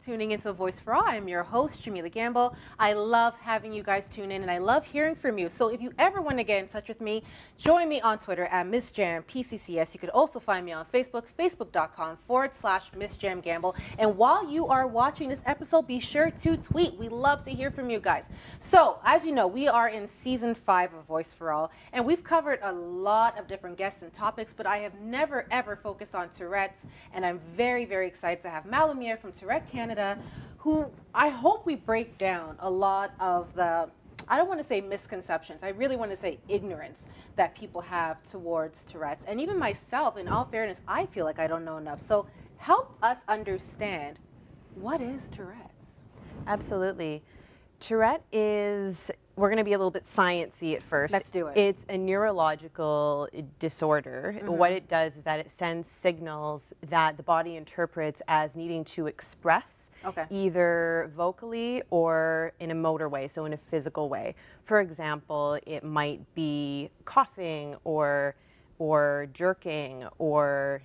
tuning into A Voice for All. I'm your host, Jamila Gamble. I love having you guys tune in, and I love hearing from you. So if you ever want to get in touch with me, join me on Twitter at MissJamPCCS. You could also find me on Facebook, facebook.com/MissJamGamble. And while you are watching this episode, be sure to tweet. We love to hear from you guys. So as you know, we are in season 5 of A Voice for All, and we've covered a lot of different guests and topics, but I have never ever focused on Tourette's, and I'm very, very excited to have Malumir from Tourette Canada, who I hope we break down a lot of the, I don't want to say misconceptions, I really want to say ignorance that people have towards Tourette's. And even myself, in all fairness, I feel like I don't know enough. So help us understand, what is Tourette's? Absolutely. Tourette is, we're going to be a little bit sciencey at first. Let's do it. It's a neurological disorder. What it does is that it sends signals that the body interprets as needing to express, either vocally or in a motor way, so in a physical way. For example, it might be coughing or jerking or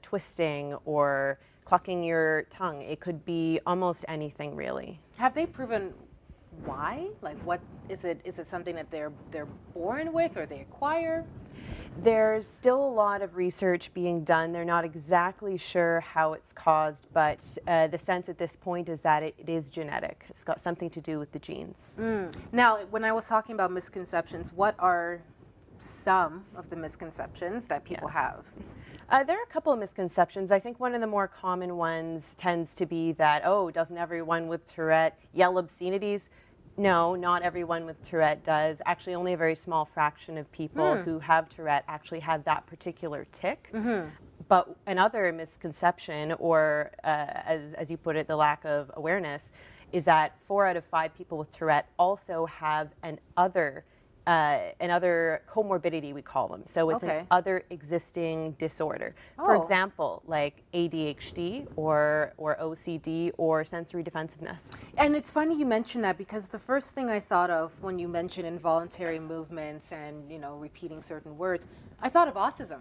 twisting or clucking your tongue. It could be almost anything, really. Have they proven why? Like, what is it? Is it something that they're born with or they acquire? There's still a lot of research being done. They're not exactly sure how it's caused, but the sense at this point is that it is genetic. It's got something to do with the genes. Now, when I was talking about misconceptions, what are some of the misconceptions that people have? There are a couple of misconceptions. I think one of the more common ones tends to be that, oh, doesn't everyone with Tourette yell obscenities? No, not everyone with Tourette does. Actually, only a very small fraction of people who have Tourette actually have that particular tic. But another misconception, or as you put it, the lack of awareness, is that 4 out of 5 people with Tourette also have another comorbidity, we call them. So it's an other existing disorder. For example, like ADHD or OCD or sensory defensiveness. And it's funny you mentioned that, because the first thing I thought of when you mentioned involuntary movements and, you know, repeating certain words, I thought of autism.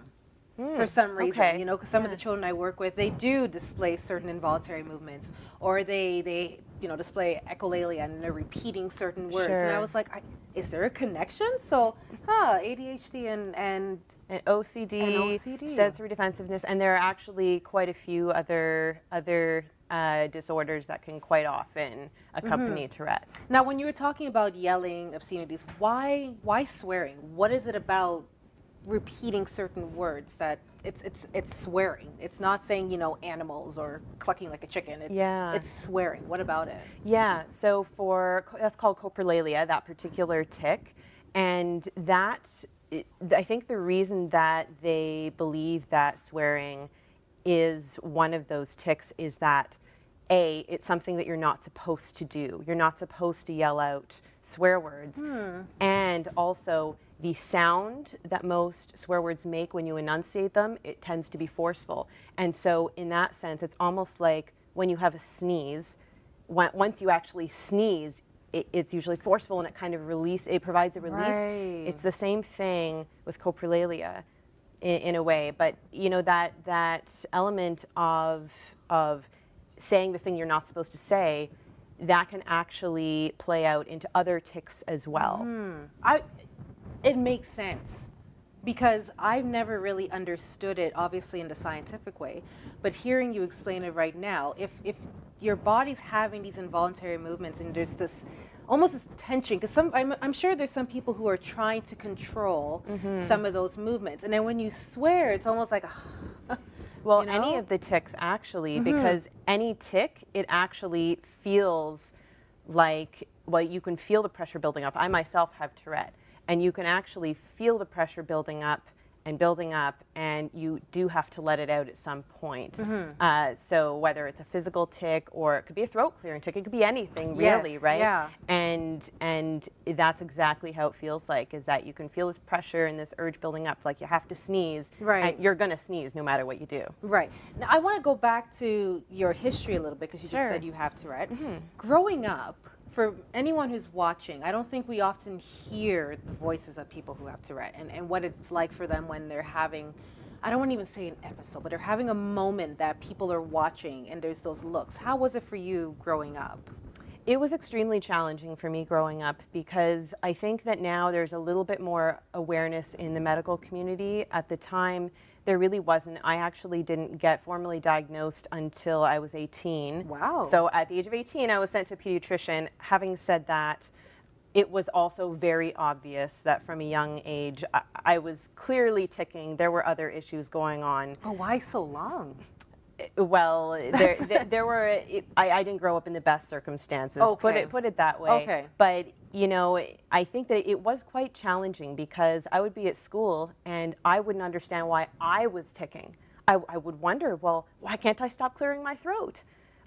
For some reason, you know, because some of the children I work with, they do display certain involuntary movements, or they you know, display echolalia and they're repeating certain words. And I was like, is there a connection? So, ADHD and OCD, sensory defensiveness, and there are actually quite a few other disorders that can quite often accompany Tourette. Now, when you were talking about yelling obscenities, why swearing? What is it about repeating certain words that it's swearing? It's not saying, you know, animals or clucking like a chicken. It's swearing. What about it? Yeah, so that's called coprolalia, that particular tic, and I think the reason that they believe that swearing is one of those tics is that it's something that you're not supposed to do. You're not supposed to yell out swear words, and also the sound that most swear words make when you enunciate them, it tends to be forceful. And so in that sense, it's almost like when you have a sneeze, once you actually sneeze, it's usually forceful and it kind of it provides a release. It's the same thing with coprolalia in a way, but you know, that element of saying the thing you're not supposed to say, that can actually play out into other tics as well. It makes sense, because I've never really understood it, obviously, in the scientific way. But hearing you explain it right now, if your body's having these involuntary movements and there's this almost this tension, because I'm sure there's some people who are trying to control some of those movements, and then when you swear, it's almost like well, you know? any of the tics actually, because any tic, it actually feels like, well, you can feel the pressure building up. I myself have Tourette. And you can actually feel the pressure building up, and you do have to let it out at some point. So whether it's a physical tic or it could be a throat clearing tic, it could be anything really, right? Yeah. And that's exactly how it feels like, is that you can feel this pressure and this urge building up, like you have to sneeze, and you're gonna sneeze no matter what you do. Right. Now, I want to go back to your history a little bit, because you just said you have Tourette. Growing up, for anyone who's watching, I don't think we often hear the voices of people who have Tourette and what it's like for them when they're having I don't want to even say an episode, but they're having a moment that people are watching and there's those looks. How was it for you growing up? It was extremely challenging for me growing up because I think that now there's a little bit more awareness in the medical community. At the time, there really wasn't. I actually didn't get formally diagnosed until I was 18. Wow. So at the age of 18, I was sent to a pediatrician. Having said that, it was also very obvious that from a young age, I was clearly ticking. There were other issues going on. Oh, why so long? Well, there were. I didn't grow up in the best circumstances. Okay. Put it that way. Okay. But you know, I think that it was quite challenging because I would be at school and I wouldn't understand why I was ticking. I would wonder, well, why can't I stop clearing my throat?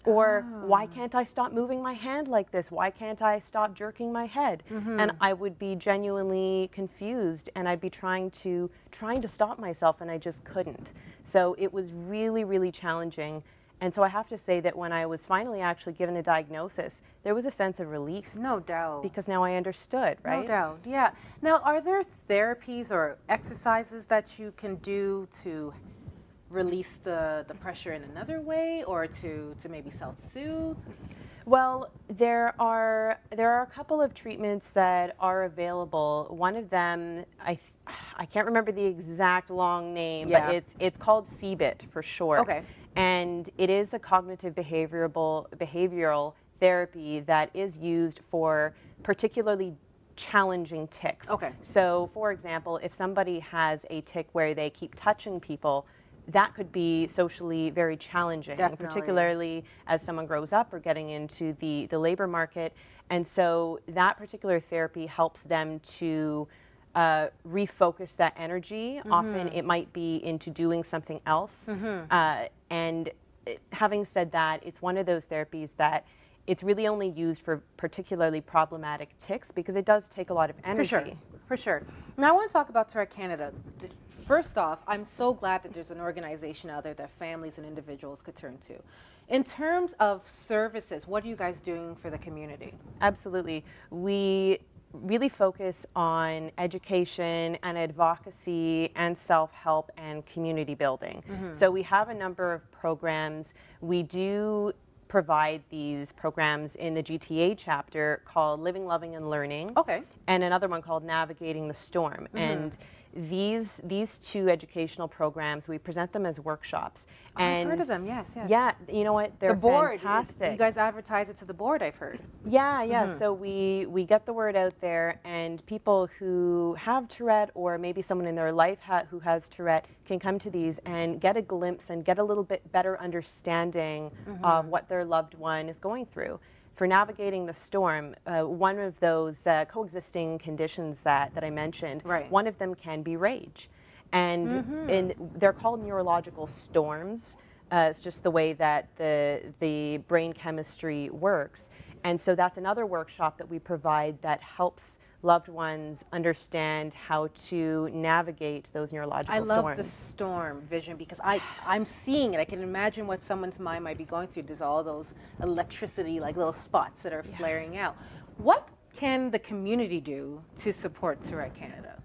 Or why can't I stop moving my hand like this? Why can't I stop jerking my head? And I would be genuinely confused, and I'd be trying to stop myself, and I just couldn't. So it was really, really challenging. And so I have to say that when I was finally actually given a diagnosis, there was a sense of relief. No doubt. Because now I understood, right? No doubt, yeah. Now, are there therapies or exercises that you can do to release the pressure in another way, or to maybe self-soothe? Well, there are a couple of treatments that are available. One of them, I can't remember the exact long name, but it's called CBIT for short. Okay. And it is a cognitive behavioral therapy that is used for particularly challenging tics. Okay. So, for example, if somebody has a tic where they keep touching people, that could be socially very challenging, Definitely. particularly as someone grows up or getting into the labor market. And so that particular therapy helps them to refocus that energy. Often it might be into doing something else. And having said that, it's one of those therapies that it's really only used for particularly problematic tics because it does take a lot of energy. For sure. Now I want to talk about Tourette Canada. First off, I'm so glad that there's an organization out there that families and individuals could turn to. In terms of services, what are you guys doing for the community? Absolutely. We really focus on education and advocacy and self-help and community building. So we have a number of programs. We do provide these programs in the GTA chapter called Living, Loving, and Learning. Okay. And another one called Navigating the Storm. And these two educational programs, we present them as workshops. I've heard of them, yes. Yeah, you know what? They're the board, fantastic. You guys advertise it to the board, I've heard. Yeah. So we get the word out there, and people who have Tourette or maybe someone in their life who has Tourette can come to these and get a glimpse and get a little bit better understanding of what their loved one is going through. For Navigating the Storm, one of those coexisting conditions that I mentioned, one of them can be rage. And they're called neurological storms. It's just the way that the brain chemistry works. And so that's another workshop that we provide that helps loved ones understand how to navigate those neurological storms. I love the storm vision because I'm seeing it. I can imagine what someone's mind might be going through. There's all those electricity, like little spots that are flaring out. What can the community do to support Tourette Canada?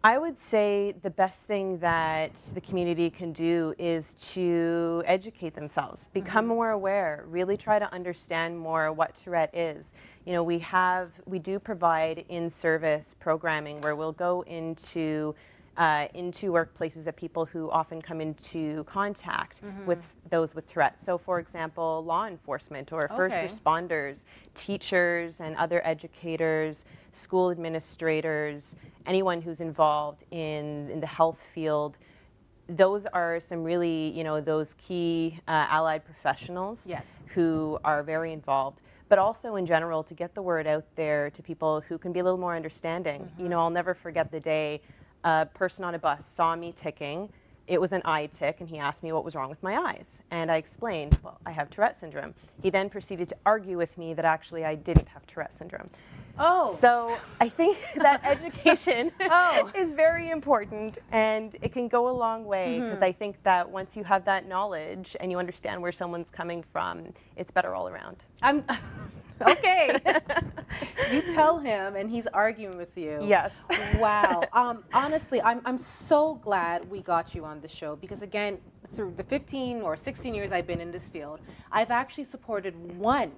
I would say the best thing that the community can do is to educate themselves, become more aware, really try to understand more what Tourette is. You know, we do provide in-service programming where we'll go into workplaces of people who often come into contact with those with Tourette. So, for example, law enforcement or first responders, teachers and other educators, school administrators, anyone who's involved in the health field. Those are some really, those key allied professionals who are very involved. But also in general, to get the word out there to people who can be a little more understanding. I'll never forget the day a person on a bus saw me ticking. It was an eye tic, and he asked me what was wrong with my eyes. And I explained, well, I have Tourette syndrome. He then proceeded to argue with me that actually I didn't have Tourette syndrome. Oh. So I think that education is very important, and it can go a long way, because I think that once you have that knowledge and you understand where someone's coming from, it's better all around. Okay. You tell him, and he's arguing with you. Yes. Wow. Honestly, I'm so glad we got you on the show because, again, through the 15 or 16 years I've been in this field, I've actually supported one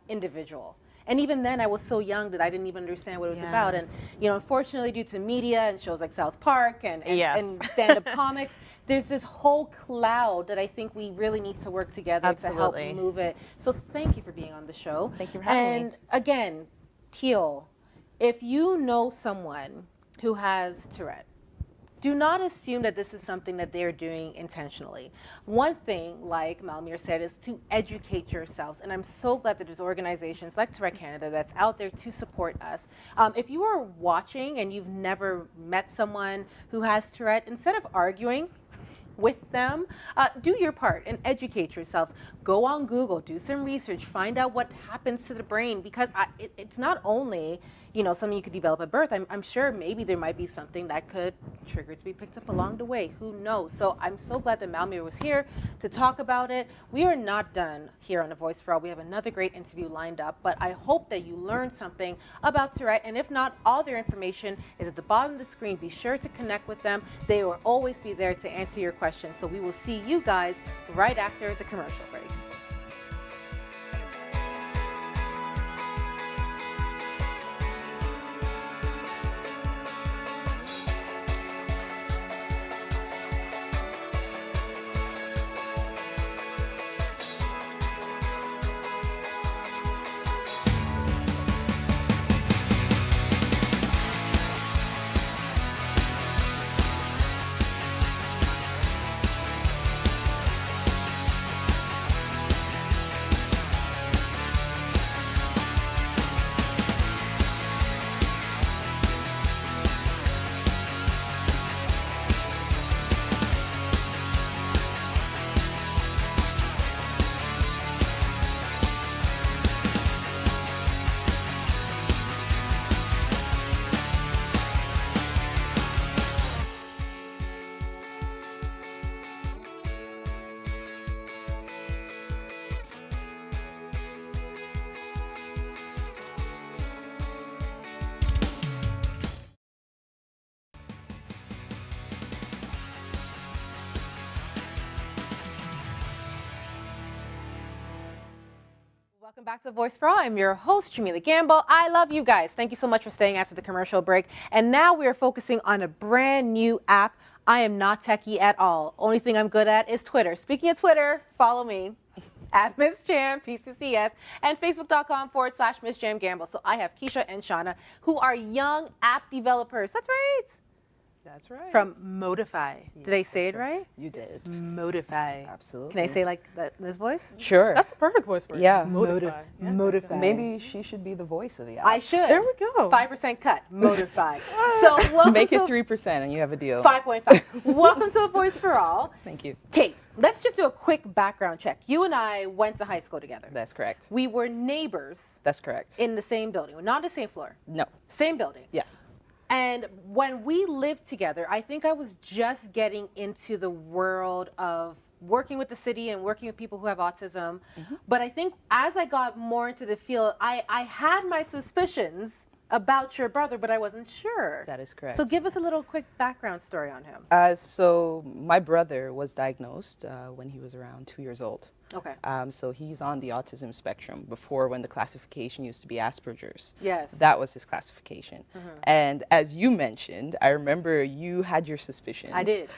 individual. And even then, I was so young that I didn't even understand what it was about. And, unfortunately, due to media and shows like South Park and stand-up comics, there's this whole cloud that I think we really need to work together to help move it. So thank you for being on the show. Thank you for having me. And again, Peel, if you know someone who has Tourette, do not assume that this is something that they're doing intentionally. One thing, like Malumir said, is to educate yourselves. And I'm so glad that there's organizations like Tourette Canada that's out there to support us. If you are watching and you've never met someone who has Tourette, instead of arguing with them, do your part and educate yourselves. Go on Google, do some research, find out what happens to the brain, because it's not only something you could develop at birth. I'm sure maybe there might be something that could trigger to be picked up along the way. Who knows? So I'm so glad that Malumir was here to talk about it. We are not done here on A Voice for All. We have another great interview lined up, but I hope that you learned something about Tourette, and if not, all their information is at the bottom of the screen. Be sure to connect with them. They will always be there to answer your questions. So we will see you guys right after the commercial break. Welcome back to Voice for All. I'm your host, Jamila Gamble. I love you guys. Thank you so much for staying after the commercial break. And now we are focusing on a brand new app. I am not techie at all. Only thing I'm good at is Twitter. Speaking of Twitter, follow me at Miss Jam, PCCS, and Facebook.com/Miss Jam Gamble. So I have Keisha and Shauna, who are young app developers. That's right. That's right. From Motify. Did I say it right? You did. Motify. Absolutely. Can I say like this voice? Sure. That's the perfect voice for it. Yeah. Motify. Yeah. Motify. Maybe she should be the voice of the app. I should. There we go. 5% cut. Motify. So welcome Make it to 3% and you have a deal. 5.5. Welcome to A Voice for All. Thank you. Kate, let's just do a quick background check. You and I went to high school together. That's correct. We were neighbors That's correct. in the same building. Not the same floor. No. Same building. Yes. And when we lived together, I think I was just getting into the world of working with the city and working with people who have autism. Mm-hmm. But I think as I got more into the field, I had my suspicions about your brother, but I wasn't sure. That is correct. So give us a little quick background story on him. So my brother was diagnosed when he was around 2 years old. Okay. So he's on the autism spectrum before, when the classification used to be Asperger's. Yes. That was his classification. Mm-hmm. And as you mentioned, I remember you had your suspicions. I did.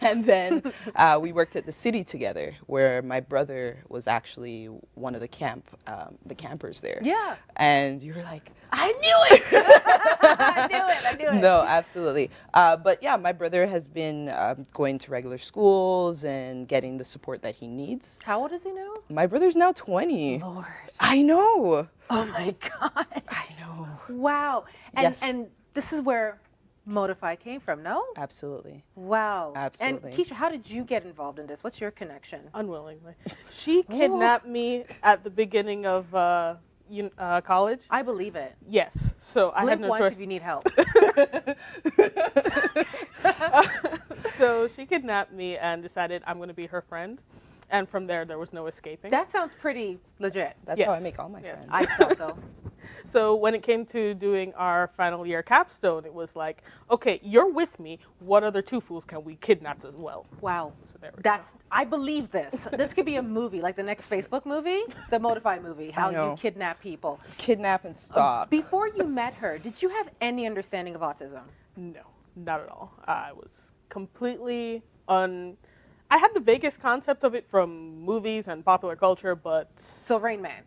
And then we worked at the city together, where my brother was actually one of the campers there. Yeah. And you were like, I knew it. I knew it. No, absolutely. But yeah, my brother has been going to regular schools and getting the support that he needs. How old is he now? My brother's now 20. Lord. I know. Oh my God. I know. Wow. And Yes. and this is where Motify came from, no? Absolutely. Wow. Absolutely. And Keisha, how did you get involved in this? What's your connection? Unwillingly. She kidnapped me at the beginning of college. I believe it. Yes. So I had Blink no once choice. if you need help. So she kidnapped me and decided I'm going to be her friend. And from there was no escaping. That sounds pretty legit. That's Yes. how I make all my Yes. friends. I thought so. So when it came to doing our final year capstone, it was like, okay, you're with me. What other two fools can we kidnap as well? Wow. So there we That's go. I believe this. This could be a movie, like the next Facebook movie, the Motify movie, how you know. kidnap people. Kidnap and stalk. Before you met her, did you have any understanding of autism? No, not at all. I was completely I had the vaguest concept of it from movies and popular culture, but So Rain Man.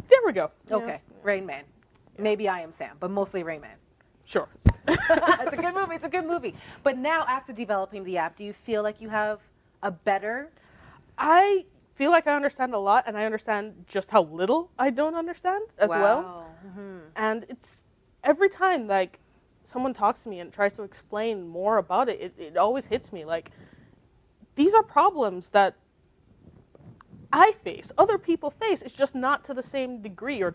there we go. Okay, Rain Man. Maybe I Am Sam, but mostly Rain Man. Sure. It's a good movie. It's a good movie. But now, after developing the app, do you feel like you have a better? I feel like I understand a lot, and I understand just how little I don't understand as well. Mm-hmm. And it's every time like someone talks to me and tries to explain more about it, it always hits me like these are problems that I face, other people face. It's just not to the same degree or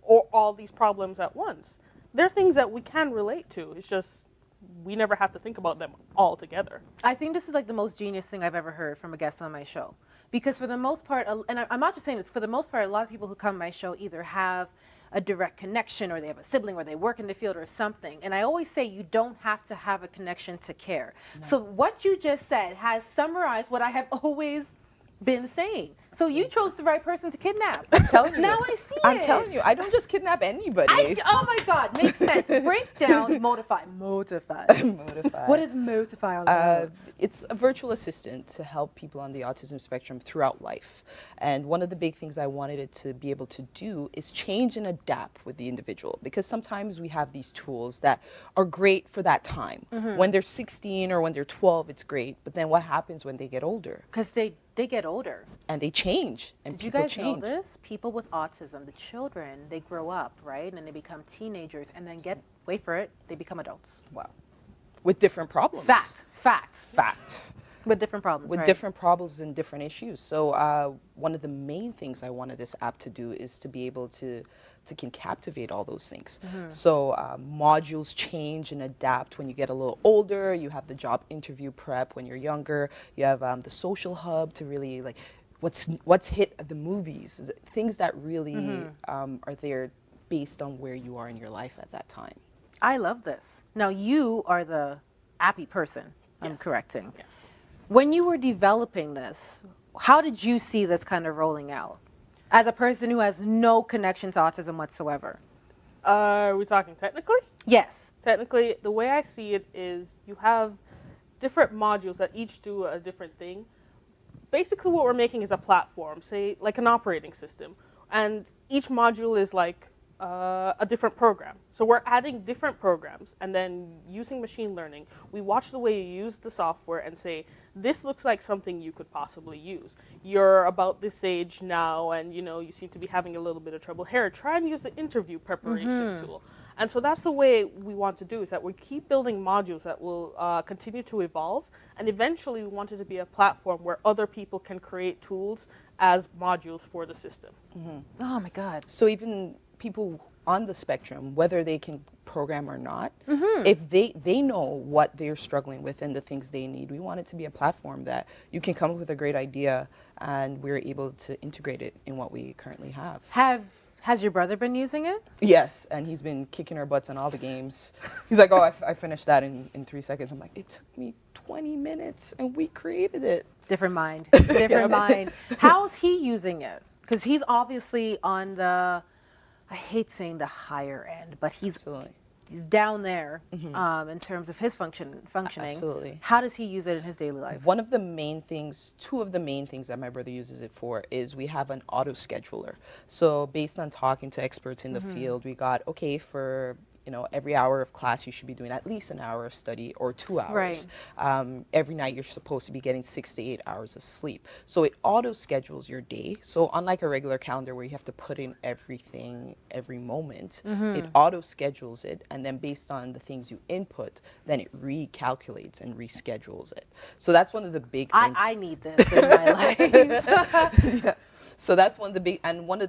or all these problems at once. They're things that we can relate to. It's just we never have to think about them all together. I think this is like the most genius thing I've ever heard from a guest on my show. Because for the most part, and I'm not just saying this, for the most part, a lot of people who come on my show either have a direct connection or they have a sibling or they work in the field or something. And I always say you don't have to have a connection to care. No. So what you just said has summarized what I have always been saying. So you chose the right person to kidnap. I'm telling you. Now I see it. I'm telling you, I don't just kidnap anybody. Oh my God, makes sense. Break down Motify. Motify. Motify. What is Motify all about? It's a virtual assistant to help people on the autism spectrum throughout life. And one of the big things I wanted it to be able to do is change and adapt with the individual. Because sometimes we have these tools that are great for that time. Mm-hmm. When they're 16 or when they're 12, it's great. But then what happens when they get older? Because they get older. And they change. And Did you people guys change. know this? People with autism, the children, they grow up, right? And they become teenagers and then wait for it, they become adults. Wow. With different problems. Fact. With different problems, With right? different problems and different issues. So one of the main things I wanted this app to do is to be able to can captivate all those things. Mm-hmm. So modules change and adapt when you get a little older. You have the job interview prep when you're younger. You have the social hub to really like what's hit at the movies, things that really mm-hmm. Are there based on where you are in your life at that time. I love this. Now you are the appy person, I'm correcting. Yeah. When you were developing this, how did you see this kind of rolling out? As a person who has no connection to autism whatsoever. Are we talking technically? Yes. Technically, the way I see it is you have different modules that each do a different thing. Basically what we're making is a platform, say like an operating system. And each module is like a different program. So we're adding different programs and then using machine learning, we watch the way you use the software and say, this looks like something you could possibly use. You're about this age now and you seem to be having a little bit of trouble here. Try and use the interview preparation mm-hmm. tool. And so that's the way we want to do is that we keep building modules that will continue to evolve. And eventually we want it to be a platform where other people can create tools as modules for the system. Mm-hmm. Oh my God. So even people on the spectrum, whether they can program or not, mm-hmm. if they know what they're struggling with and the things they need, we want it to be a platform that you can come up with a great idea and we're able to integrate it in what we currently have. Has your brother been using it? Yes, and he's been kicking our butts on all the games. He's like, oh, I finished that in 3 seconds. I'm like, it took me 20 minutes and we created it. Different mind. Different mind. How's he using it? Because he's obviously on the, I hate saying the higher end, but he's down there mm-hmm. In terms of his functioning. Absolutely. How does he use it in his daily life? Two of the main things that my brother uses it for is we have an auto scheduler. So based on talking to experts in the mm-hmm. field, we got, okay, for every hour of class, you should be doing at least an hour of study or 2 hours. Right. Every night, you're supposed to be getting 6 to 8 hours of sleep. So it auto schedules your day. So unlike a regular calendar where you have to put in everything every moment, mm-hmm. it auto schedules it. And then based on the things you input, then it recalculates and reschedules it. So that's one of the big things. I need this in my life. Yeah. So that's one of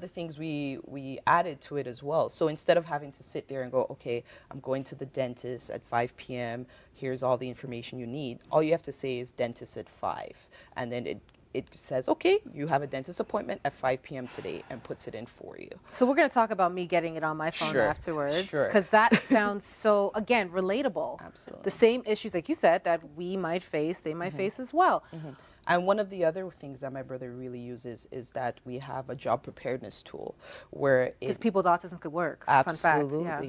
the things we added to it as well. So instead of having to sit there and go, okay, I'm going to the dentist at 5 p.m., here's all the information you need, all you have to say is dentist at 5. And then it it says, okay, you have a dentist appointment at 5 p.m. today, and puts it in for you. So we're going to talk about me getting it on my phone Sure, afterwards, sure. because that sounds so, again, relatable. Absolutely. The same issues, like you said, that we might face, they might face as well. And one of the other things that my brother really uses is that we have a job preparedness tool where Because it people with autism could work. absolutely, Fun fact,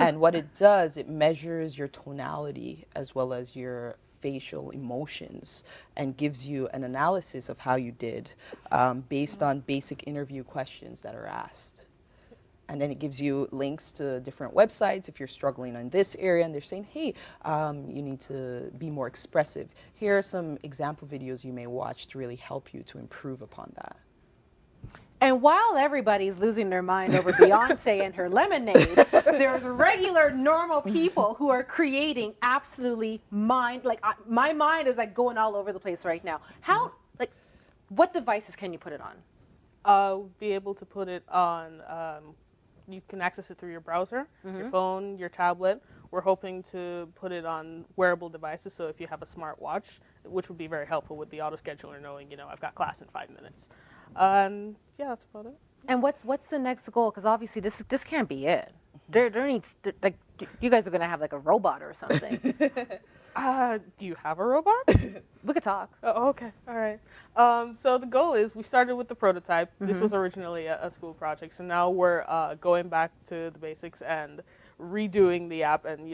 yeah. and what it does, it measures your tonality as well as your facial emotions and gives you an analysis of how you did based on basic interview questions that are asked. And then it gives you links to different websites if you're struggling in this area and they're saying, hey, you need to be more expressive. Here are some example videos you may watch to really help you to improve upon that. And while everybody's losing their mind over Beyonce and her lemonade, there's regular, normal people who are creating absolutely my mind is like going all over the place right now. How, like, what devices can you put it on? Be able to put it on, you can access it through your browser, your phone, your tablet. We're hoping to put it on wearable devices, so if you have a smartwatch, which would be very helpful with the autoscheduler knowing, I've got class in 5 minutes. Yeah, that's about it. And what's the next goal? Because obviously this can't be it. There needs like you guys are gonna have like a robot or something. Do you have a robot? We could talk. Oh, okay. All right. So the goal is we started with the prototype. This was originally a school project. So now we're going back to the basics and redoing the app and,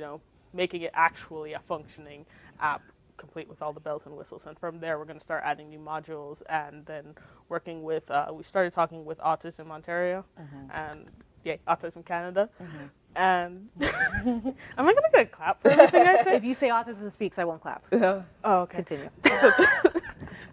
making it actually a functioning app complete with all the bells and whistles. And from there, we're going to start adding new modules and then working with, we started talking with Autism Ontario and, Autism Canada. And am I going to get a clap for everything I say? If you say Autism Speaks, I won't clap. Oh, okay. Continue.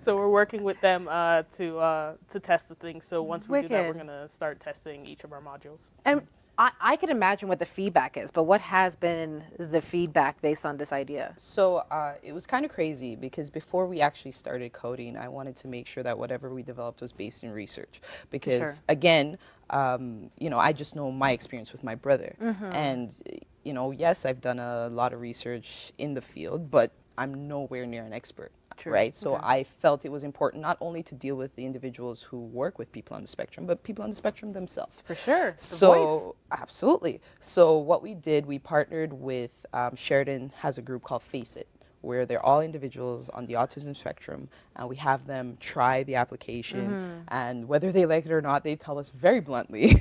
So we're working with them to test the thing. So once we do that, we're Wicked. going to start testing each of our modules. And I could imagine what the feedback is, but what has been the feedback based on this idea? So it was kind of crazy because before we actually started coding, I wanted to make sure that whatever we developed was based in research. Because again, I just know my experience with my brother. And, yes, I've done a lot of research in the field, but I'm nowhere near an expert. True. Right? So I felt it was important not only to deal with the individuals who work with people on the spectrum, but people on the spectrum themselves. For sure. The voice. Absolutely. So what we did, we partnered with Sheridan has a group called Face It, where they're all individuals on the autism spectrum, and we have them try the application, and whether they like it or not, they tell us very bluntly,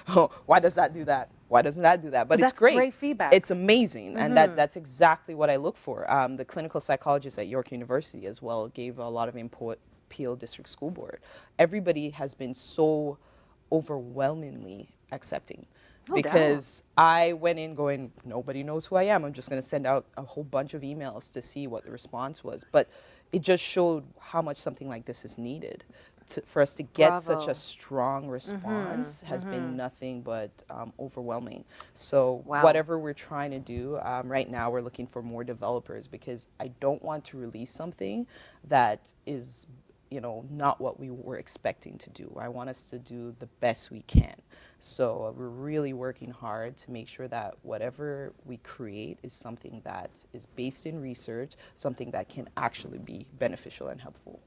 oh, why does that do that? Why doesn't that do that? But that's it's great. Great feedback. It's amazing, and that's exactly what I look for. The clinical psychologist at York University as well gave a lot of input, Peel District School Board. Everybody has been so overwhelmingly accepting. Because I went in going, nobody knows who I am. I'm just going to send out a whole bunch of emails to see what the response was. But it just showed how much something like this is needed. For us to get such a strong response has been nothing but overwhelming. So whatever we're trying to do, right now we're looking for more developers because I don't want to release something that is not what we were expecting to do. I want us to do the best we can. So we're really working hard to make sure that whatever we create is something that is based in research, something that can actually be beneficial and helpful.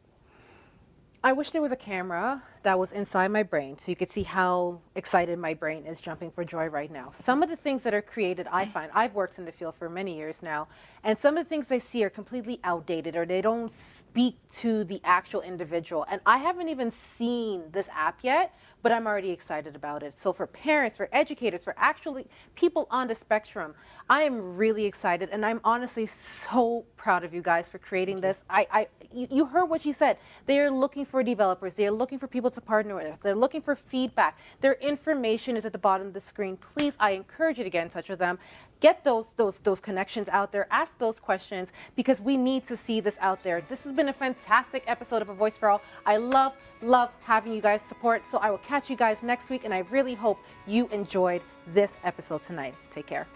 I wish there was a camera that was inside my brain so you could see how excited my brain is jumping for joy right now. Some of the things that are created, I find, I've worked in the field for many years now, and some of the things I see are completely outdated or they don't speak to the actual individual. And I haven't even seen this app yet, but I'm already excited about it. So for parents, for educators, for actually people on the spectrum, I am really excited, and I'm honestly so proud of you guys for creating this. You heard what she said. They are looking for developers. They are looking for people to partner with. They're looking for feedback. Their information is at the bottom of the screen. Please, I encourage you to get in touch with them. Get those connections out there. Ask those questions because we need to see this out there. This has been a fantastic episode of A Voice for All. I love having you guys support. So I will catch you guys next week, and I really hope you enjoyed this episode tonight. Take care.